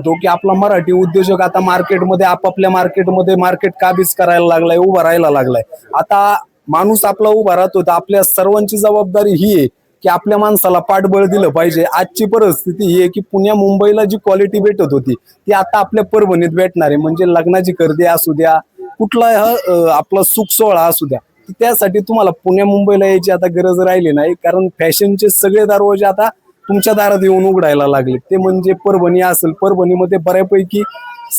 होतो की आपला मराठी उद्योजक आता मार्केटमध्ये आपापल्या मार्केटमध्ये मार्केट काबीज करायला लागलाय, उभा राहायला लागलाय. आता माणूस आपला उभा राहतो तर आपल्या सर्वांची जबाबदारी ही आहे की आपल्या माणसाला पाठबळ दिलं पाहिजे. आजची परिस्थिती ही आहे की पुण्या मुंबईला जी क्वालिटी भेटत होती ती आता आपल्या परभणीत भेटणार आहे. म्हणजे लग्नाची खरेदी असू द्या, कुठला आपला सुख सोहळा असू द्या, त्यासाठी तुम्हाला पुण्या मुंबईला यायची आता गरज राहिली नाही. कारण फॅशनचे सगळे दरवाजे आता तुमच्या दारात येऊन उघडायला लागले. ते म्हणजे परभणी असेल, परभणीमध्ये बऱ्यापैकी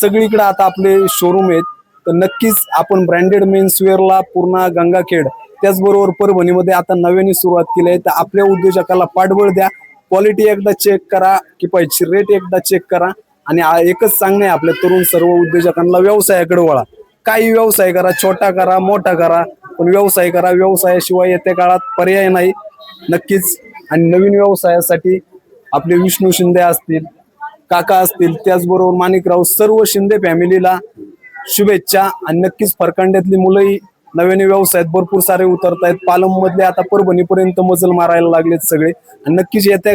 सगळीकडे आता आपले शोरूम आहेत. तर नक्कीच आपण ब्रँडेड मेन्सवेअरला पूर्ण गंगाखेड त्याचबरोबर परभणीमध्ये आता नव्याने सुरुवात केली आहे. तर आपल्या उद्योजकाला पाठबळ द्या, क्वालिटी एकदा चेक करा, किंवा रेट एकदा चेक करा. आणि एकच सांगणे आपल्या तरुण सर्व उद्योजकांना, व्यवसायाकडे वळा. काही व्यवसाय करा, छोटा करा, मोठा करा, पण व्यवसाय करा. व्यवसायाशिवाय येत्या काळात पर्याय नाही नक्कीच. आणि नवीन व्यवसायासाठी आपले विष्णू शिंदे असतील, काका असतील, त्याचबरोबर माणिकराव, सर्व शिंदे फॅमिलीला शुभेच्छा. आणि नक्कीच फरकांड्यातली मुलंही नव्याने व्यवसायात भरपूर सारे उतरतायत. पालम मधले आता परभणीपर्यंत मजल मारायला लागलेत सगळे. आणि नक्कीच येत्या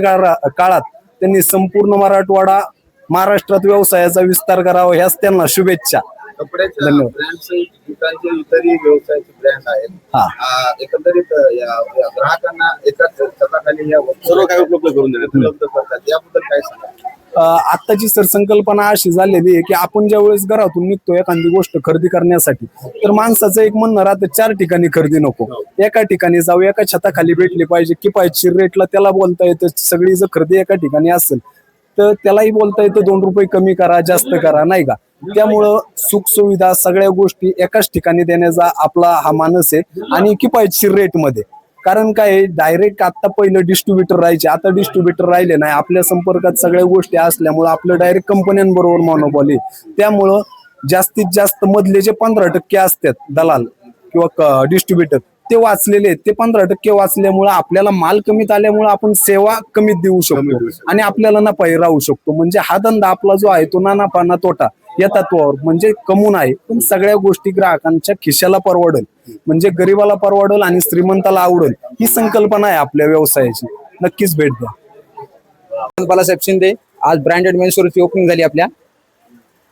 काळात त्यांनी संपूर्ण मराठवाडा, महाराष्ट्रात व्यवसायाचा विस्तार करावा, ह्याच त्यांना शुभेच्छा. धन्यवाद. इतरही व्यवसायाचे ब्रँड आहेत, एकंदरीत ग्राहकांना एकाच छताखाली या सर्व काही उपलब्ध करून देण्यात उपलब्ध करतात, याबद्दल काय सांगा? आत्ताची सर संकल्पना अशी झालेली आहे की आपण ज्या वेळेस घरातून निघतो एखादी गोष्ट खरेदी करण्यासाठी, तर माणसाचं एक म्हणणं राहतं 4 ठिकाणी खरेदी नको, एका ठिकाणी जाऊ, एका छताखाली भेटली पाहिजे. किफायतशीर रेटला त्याला बोलता येतं. सगळी जर खरेदी एका ठिकाणी असेल तर त्यालाही बोलता येतं 2 रुपये कमी करा, जास्त करा, नाही का. त्यामुळं सुख सुविधा सगळ्या गोष्टी एकाच ठिकाणी देण्याचा आपला हा मानस आहे. आणि किफायतशीर रेटमध्ये. कारण काय, डायरेक्ट आता पहिलं डिस्ट्रीब्युटर राहायचे, आता डिस्ट्रीब्युटर राहिले नाही. आपल्या संपर्कात सगळ्या गोष्टी असल्यामुळे आपलं डायरेक्ट कंपन्यांबरोबर मॉनोपॉली. त्यामुळं जास्तीत जास्त मधले जे 15% असतात दलाल किंवा डिस्ट्रीब्युटर, ते वाचलेले आहेत. ते 15% वाचल्यामुळे आपल्याला माल कमीत आल्यामुळे आपण सेवा कमीत देऊ शकतो आणि आपल्याला नफाही राहू शकतो. म्हणजे हा धंदा आपला जो आहे तो ना नफा ना तोटा या तत्वावर म्हणजे कमवून आहे. पण सगळ्या गोष्टी ग्राहकांच्या खिशाला परवडेल, म्हणजे गरीबाला परवडेल आणि श्रीमंताला आवडेल, ही संकल्पना आहे आपल्या व्यवसायाची. नक्कीच भेट द्या. बालासाहेब शिंदे, आज ब्रँडेड मेन्सवेअरची ओपनिंग झाली आपल्या.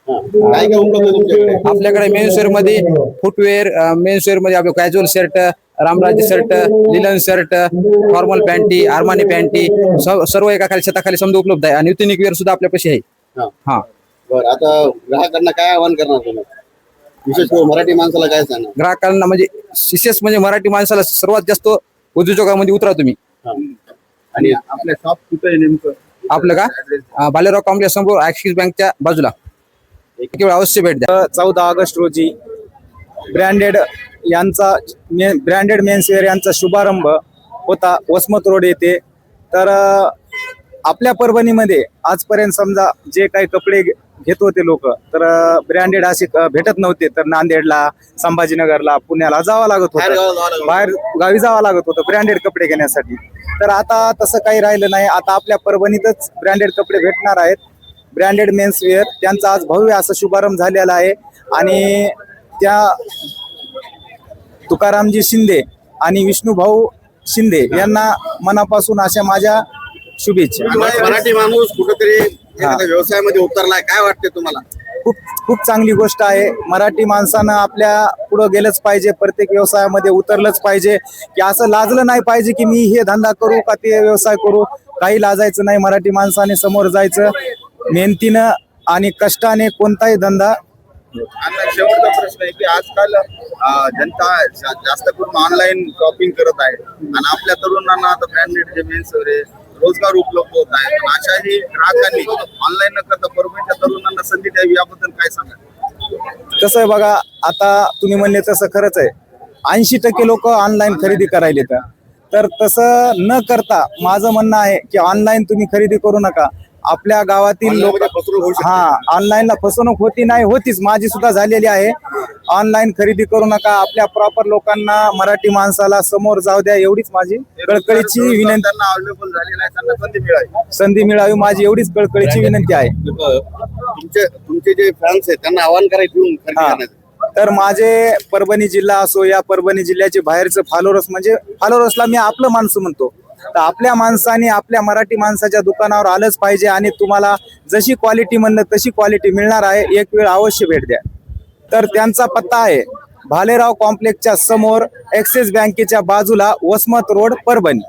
काय काय उपलब्ध तुमच्याकडे? आपल्याकडे मेन्सवेअर मध्ये फुटवेअर, मेन्सवेअर मध्ये आपलं casual shirt, Ramraj shirt, linen shirt, formal पॅन्टी, आर्मानी पॅन्टी, सर्व एका खाली छताखाली समजा उपलब्ध आहे. आणि युनिक वेअर सुद्धा आपल्यापाशी आहे. हा, बरं. आता ग्राहकांना काय आवाहन करणार तुम्ही, विशेष करून मराठी माणसाला काय सांगणार? ग्राहकांना म्हणजे विशेष म्हणजे मराठी माणसाला सर्वात जास्त उद्योजकामध्ये उतरा तुम्ही. आणि आपल्या शॉप कुठे आहे नेमकं? आपलं का भालेराव कॉम्प्लेक्स समोर ऍक्सिस बँकच्या बाजूला. केवळ अवश्य भेट द्या. 14 ऑगस्ट रोजी ब्रँडेड मेन्सवेअर यांचा शुभारंभ होता वसमत रोड येथे. तर आपल्या परभणीमध्ये आजपर्यंत समजा जे काही कपडे घेत होते लोक, तर ब्रँडेड असे भेटत नव्हते. तर नांदेडला, संभाजीनगरला, पुण्याला जावं लागत होतं, बाहेर गावी जावं लागत होतं ब्रँडेड कपडे घेण्यासाठी. तर आता तसं काही राहिलं नाही. आता आपल्या परभणीतच ब्रँडेड कपडे भेटणार आहेत. ब्रँडेड मेन्सवेअर त्यांचा आज भव्य असा शुभारंभ झालेला आहे. आणि त्या तुकारामजी शिंदे आणि विष्णूभाऊ शिंदे यांना मनापासून अशा माझ्या शुभेच्छा. मराठी माणूस कुठेतरी एखाद्या व्यवसायामध्ये उतरलाय, काय वाटते तुम्हाला? खूप चांगली गोष्ट आहे. मराठी माणसानं आपल्या पुढं गेलंच पाहिजे, प्रत्येक व्यवसायामध्ये उतरलंच पाहिजे. की असं लाजलं नाही पाहिजे की मी हे धंदा करू का ते व्यवसाय करू, काही लाजायचं नाही. मराठी माणसाने समोर जायचं, मेहनतीनं आणि कष्टाने कोणताही धंदा. आता शेवटचा प्रश्न आहे की आजकाल जनता जास्त करून ऑनलाईन शॉपिंग करत आहे आणि आपल्या तरुणांना आता ब्रँडेड जे मेन्सवेअर आहे, रोजगार उपलब्ध होत आहे. पण अशाही ग्राहकांनी ऑनलाईन न करता परभणीच्या तरुणांना संधी द्यावी, याबद्दल काय सांगा? कसं आहे बघा, आता तुम्ही म्हणले तसं खरंच आहे. 80% लोक ऑनलाईन खरेदी करायले. तर तसं न करता माझं म्हणणं आहे की ऑनलाईन तुम्ही खरेदी करू नका. आपल्या गावातील लोक ऑनलाईनला फसवणूक होतीच, माझी सुद्धा झालेली आहे. ऑनलाईन खरेदी करू नका. आपल्या प्रॉपर लोकांना, मराठी माणसाला समोर जाऊ द्या, एवढीच माझी कळकळीची विनंती. त्यांना अवेलेबल झालेला आहे, त्यांना संधी मिळावी माझी एवढीच कळकळीची विनंती आहे. तुमचे जे फॅन्स आहेत त्यांना आवाहन करायचं. तर माझे परभणी जिल्हा असो या परभणी जिल्ह्याचे बाहेरचं फॉलोअर्स, म्हणजे फॉलोअर्सला मी आपलं माणसं म्हणतो. तर आपल्या माणसाने आपल्या मराठी माणसाच्या दुकानावर आलंच पाहिजे आणि तुम्हाला जशी क्वालिटी म्हणलं तशी क्वालिटी मिळणार आहे. एक वेळ अवश्य भेट द्या. तर त्यांचा पत्ता आहे भालेराव कॉम्प्लेक्सच्या समोर, ॲक्सिस बँकेच्या बाजूला, वसमत रोड, परभणी.